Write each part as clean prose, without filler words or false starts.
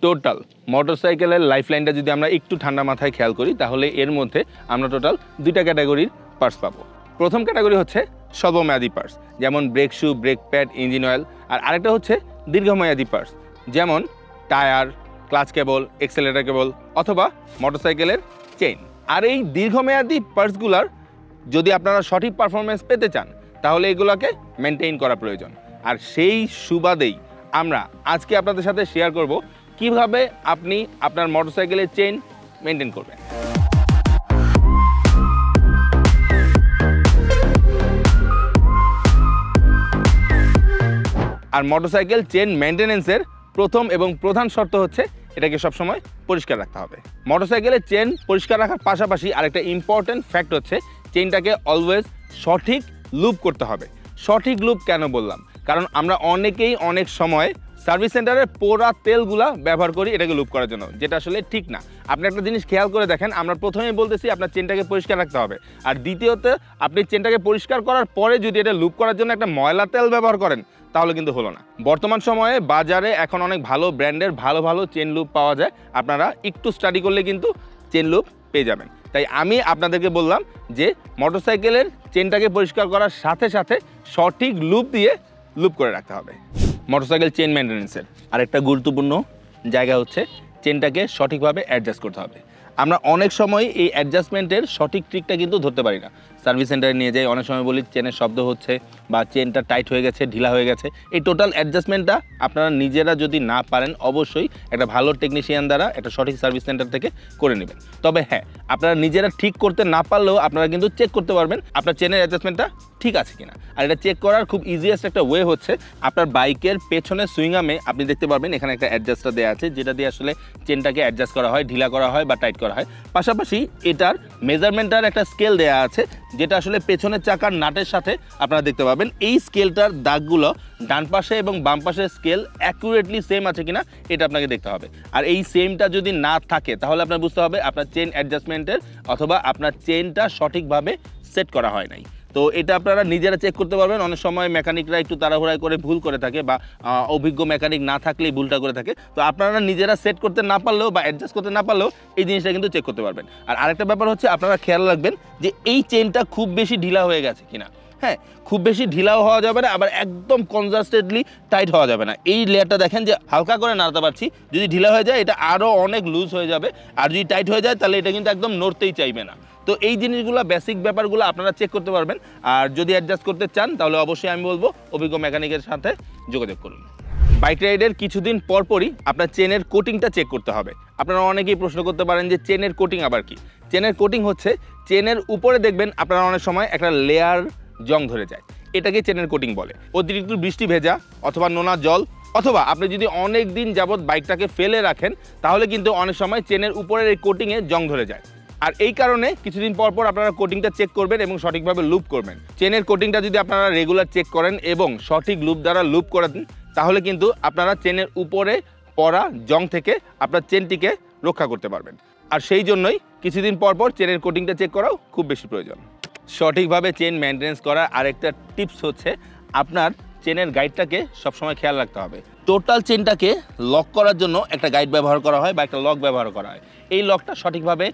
Total মোটরসাইকেলের লাইফলাইনটা যদি আমরা একটু ঠান্ডা মাথায় খেয়াল করি তাহলে এর মধ্যে আমরা টোটাল দুইটা ক্যাটাগরির পার্টস পাবো। প্রথম ক্যাটাগরি হচ্ছে স্বল্পমেয়াদী পার্টস, যেমন brake shoe, brake pad, engine oil. আর আরেকটা হচ্ছে দীর্ঘমেয়াদী পার্টস, যেমন tyre, clutch cable, accelerator cable অথবা মোটরসাইকেলের চেইন। আর এই দীর্ঘমেয়াদী পার্টসগুলোর যদি আপনারা সঠিক পারফরমেন্স পেতে চান তাহলে এগুলোকে মেনটেন করা প্রয়োজন। আর সেই সুবাদেই আমরা আজকে আপনাদের সাথে শেয়ার করব কিভাবে আপনি আপনার মোটরসাইকেলের চেইন মেনটেন করবেন। আর মোটরসাইকেল চেইন মেনটেনেন্সের প্রথম এবং প্রধান শর্ত হচ্ছে এটাকে সবসময় পরিষ্কার রাখতে হবে। মোটরসাইকেলের চেইন পরিষ্কার রাখার পাশাপাশি আরেকটা ইম্পর্টেন্ট ফ্যাক্ট হচ্ছে চেইনটাকে অলওয়েজ সঠিক লুপ করতে হবে। সঠিক লুপ কেন বললাম? কারণ আমরা অনেকেই অনেক সময় সার্ভিস সেন্টারে পোড়া তেলগুলা ব্যবহার করি এটাকে লুপ করার জন্য, যেটা আসলে ঠিক না। আপনি একটা জিনিস খেয়াল করে দেখেন, আমরা প্রথমেই বলতেছি আপনার চেনটাকে পরিষ্কার রাখতে হবে, আর দ্বিতীয়ত আপনি চেনটাকে পরিষ্কার করার পরে যদি এটা লুপ করার জন্য একটা ময়লা তেল ব্যবহার করেন তাহলে কিন্তু হলো না। বর্তমান সময়ে বাজারে এখন অনেক ভালো ব্র্যান্ডের ভালো ভালো চেন লুপ পাওয়া যায়, আপনারা একটু স্টাডি করলে কিন্তু চেন লুপ পেয়ে যাবেন। তাই আমি আপনাদেরকে বললাম যে মোটরসাইকেলের চেনটাকে পরিষ্কার করার সাথে সাথে সঠিক লুপ দিয়ে লুপ করে রাখতে হবে। মোটরসাইকেল চেন মেনটেন্যান্সের আরেকটা গুরুত্বপূর্ণ জায়গা হচ্ছে চেনটাকে সঠিকভাবে অ্যাডজাস্ট করতে হবে। আমরা অনেক সময় এই অ্যাডজাস্টমেন্টের সঠিক ট্রিকটা কিন্তু ধরতে পারি না। সার্ভিস সেন্টারে নিয়ে যাই, অনেক সময় বলি চেনের শব্দ হচ্ছে বা চেনটা টাইট হয়ে গেছে, ঢিলা হয়ে গেছে। এই টোটাল অ্যাডজাস্টমেন্টটা আপনারা নিজেরা যদি না পারেন অবশ্যই একটা ভালো টেকনিশিয়ান দ্বারা একটা সঠিক সার্ভিস সেন্টার থেকে করে নেবেন। তবে হ্যাঁ, আপনারা নিজেরা ঠিক করতে না পারলেও আপনারা কিন্তু চেক করতে পারবেন আপনার চেনের অ্যাডজাস্টমেন্টটা ঠিক আছে কিনা। আর এটা চেক করার খুব ইজিয়েস্ট একটা ওয়ে হচ্ছে আপনার বাইকের পেছনের সুইংআমে আপনি দেখতে পারবেন এখানে একটা অ্যাডজাস্টার দেওয়া আছে, যেটা দিয়ে আসলে চেনটাকে অ্যাডজাস্ট করা হয়, ঢিলা করা হয় বা টাইট করা হয়। পাশাপাশি এটার মেজারমেন্টার একটা স্কেল দেওয়া আছে, যেটা আসলে পেছনের চাকার নাটের সাথে আপনারা দেখতে পাবেন। এই স্কেলটার দাগগুলো ডান পাশে এবং বাম পাশের স্কেল অ্যাকুরেটলি সেম আছে কিনা এটা আপনাকে দেখতে হবে। আর এই সেমটা যদি না থাকে তাহলে আপনার বুঝতে হবে আপনার চেন অ্যাডজাস্টমেন্টের অথবা আপনার চেনটা সঠিকভাবে সেট করা হয় নাই। তো এটা আপনারা নিজেরা চেক করতে পারবেন। অনেক সময় মেকানিকরা একটু তাড়াহুড়ায় করে ভুল করে থাকে বা অভিজ্ঞ মেকানিক না থাকলেই ভুলটা করে থাকে। তো আপনারা নিজেরা সেট করতে না পারলেও বা অ্যাডজাস্ট করতে না পারলেও এই জিনিসটা কিন্তু চেক করতে পারবেন। আর আরেকটা ব্যাপার হচ্ছে আপনারা খেয়াল রাখবেন যে এই চেনটা খুব বেশি ঢিলা হয়ে গেছে কিনা। হ্যাঁ, খুব বেশি ঢিলাও হওয়া যাবে না, আবার একদম কনজাস্টেডলি টাইট হওয়া যাবে না। এই লেয়ারটা দেখেন যে হালকা করে নাড়তে পারছি, যদি ঢিলা হয়ে যায় এটা আরও অনেক লুজ হয়ে যাবে, আর যদি টাইট হয়ে যায় তাহলে এটা কিন্তু একদম নড়তেই চাইবে না। তো এই জিনিসগুলো বেসিক ব্যাপারগুলো আপনারা চেক করতে পারবেন। আর যদি অ্যাডজাস্ট করতে চান তাহলে অবশ্যই আমি বলবো অভিজ্ঞ মেকানিকের সাথে যোগাযোগ করুন। বাইক রাইডের কিছুদিন পরপরই আপনার চেনের কোটিংটা চেক করতে হবে। আপনারা অনেকেই প্রশ্ন করতে পারেন যে চেনের কোটিং আবার কি? চেনের কোটিং হচ্ছে চেনের উপরে দেখবেন আপনারা অনেক সময় একটা লেয়ার জং ধরে যায়, এটাকে চেনের কোটিং বলে। অতিরিক্ত বৃষ্টি ভেজা অথবা নোনা জল অথবা আপনি যদি অনেক দিন যাবৎ বাইকটাকে ফেলে রাখেন তাহলে কিন্তু অনেক সময় চেনের উপরের এই কোটিংয়ে জং ধরে যায়। আর এই কারণে কিছুদিন পর পর আপনারা কোটিংটা চেক করবেন এবং সঠিকভাবে লুপ করবেন। চেনের কোটিংটা যদি আপনারা রেগুলার চেক করেন এবং সঠিক লুপ দ্বারা লুপ করেন তাহলে কিন্তু আপনারা চেনের উপরে পড়া জং থেকে আপনার চেনটিকে রক্ষা করতে পারবেন। আর সেই জন্যই কিছুদিন পর পর চেনের কোটিংটা চেক করাও খুব বেশি প্রয়োজন। সঠিকভাবে চেন মেনটেন্স করার আরেকটা টিপস হচ্ছে আপনার চেনের গাইডটাকে সবসময় খেয়াল রাখতে হবে। টোটাল চেনটাকে লক করার জন্য একটা গাইড ব্যবহার করা হয় বা একটা লক ব্যবহার করা হয়। এই লকটা সঠিকভাবে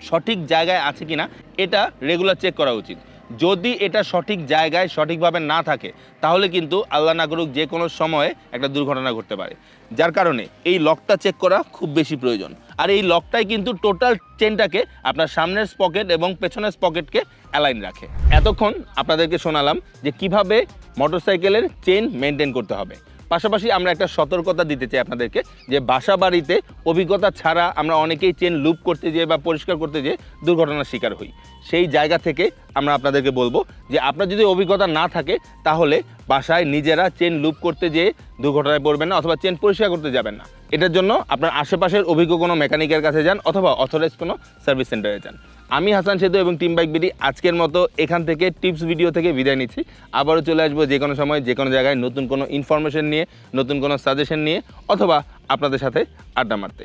সঠিক জায়গায় আছে কিনা এটা রেগুলার চেক করা উচিত। যদি এটা সঠিক জায়গায় সঠিকভাবে না থাকে তাহলে কিন্তু আল্লাহ না করুক যে কোনো সময়ে একটা দুর্ঘটনা ঘটতে পারে, যার কারণে এই লকটা চেক করা খুব বেশি প্রয়োজন। আর এই লকটাই কিন্তু টোটাল চেনটাকে আপনার সামনের স্পকেট এবং পেছনের স্পকেটকে অ্যালাইন রাখে। এতক্ষণ আপনাদেরকে শোনালাম যে কিভাবে মোটরসাইকেলের চেন মেনটেন করতে হবে। পাশাপাশি আমরা একটা সতর্কতা দিতে চাই আপনাদেরকে যে বাসা বাড়িতে অভিজ্ঞতা ছাড়া আমরা অনেকেই চেন লুপ করতে যেয়ে বা পরিষ্কার করতে যেয়ে দুর্ঘটনার শিকার হই। সেই জায়গা থেকে আমরা আপনাদেরকে বলবো যে আপনার যদি অভিজ্ঞতা না থাকে তাহলে বাসায় নিজেরা চেন লুপ করতে যেয়ে দুর্ঘটনায় পড়বেন না অথবা চেন পরিষ্কার করতে যাবেন না। এটার জন্য আপনার আশেপাশের অভিজ্ঞ কোনো মেকানিকের কাছে যান অথবা অথরাইজ কোনো সার্ভিস সেন্টারে যান। আমি হাসান সেতু এবং টিম বাইক বিডি আজকের মতো এখান থেকে টিপস ভিডিও থেকে বিদায় নিচ্ছি। আবারও চলে আসবো যে কোনো সময় যে কোনো জায়গায় নতুন কোনো ইনফরমেশন নিয়ে, নতুন কোনো সাজেশন নিয়ে অথবা আপনাদের সাথে আড্ডা মারতে।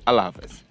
আল্লাহ হাফেজ।